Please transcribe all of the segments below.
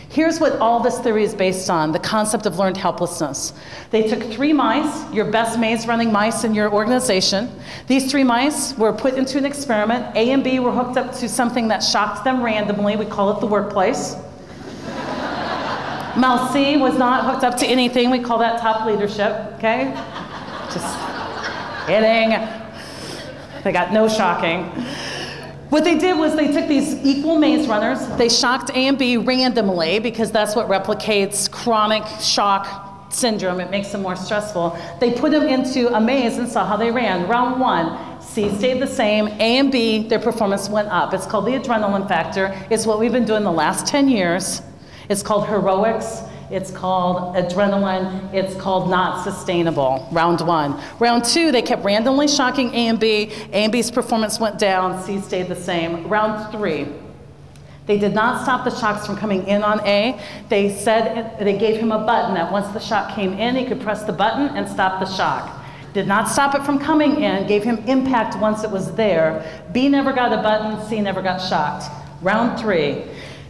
Here's what all this theory is based on, the concept of learned helplessness. They took 3 mice, your best maze-running mice in your organization. These 3 mice were put into an experiment. A and B were hooked up to something that shocked them randomly. We call it the workplace. Mouse C was not hooked up to anything. We call that top leadership, okay? Just kidding. They got no shocking. What they did was they took these equal maze runners, they shocked A and B randomly because that's what replicates chronic shock syndrome. It makes them more stressful. They put them into a maze and saw how they ran. Round 1, C stayed the same, A and B, their performance went up. It's called the adrenaline factor. It's what we've been doing the last 10 years. It's called heroics. It's called adrenaline. It's called not sustainable. Round 1. Round 2, they kept randomly shocking A and B. A and B's performance went down. C stayed the same. Round 3, they did not stop the shocks from coming in on A. They gave him a button that once the shock came in, he could press the button and stop the shock. Did not stop it from coming in, gave him impact once it was there. B never got a button, C never got shocked. Round 3.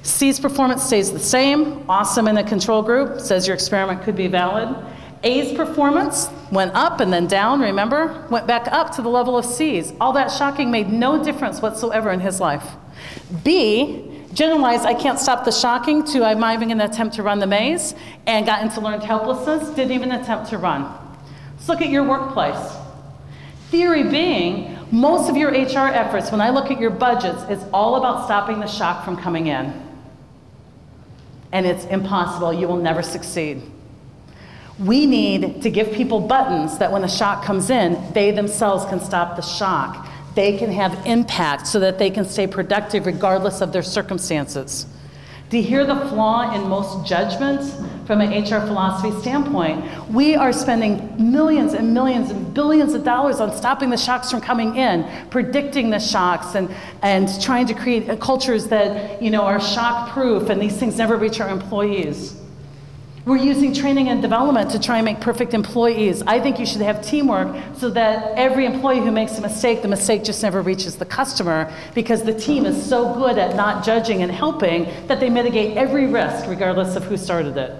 C's performance stays the same, awesome in the control group, says your experiment could be valid. A's performance went up and then down, remember? Went back up to the level of C's. All that shocking made no difference whatsoever in his life. B generalized, I can't stop the shocking, to I'm not even gonna attempt to run the maze, and got into learned helplessness, didn't even attempt to run. Let's look at your workplace. Theory being, most of your HR efforts, when I look at your budgets, is all about stopping the shock from coming in. And it's impossible. You will never succeed. We need to give people buttons that when a shock comes in, they themselves can stop the shock. They can have impact so that they can stay productive regardless of their circumstances. Do you hear the flaw in most judgments from an HR philosophy standpoint? We are spending millions and millions and billions of dollars on stopping the shocks from coming in, predicting the shocks, and trying to create cultures that are shock-proof, and these things never reach our employees. We're using training and development to try and make perfect employees. I think you should have teamwork so that every employee who makes a mistake, the mistake just never reaches the customer, because the team is so good at not judging and helping that they mitigate every risk regardless of who started it.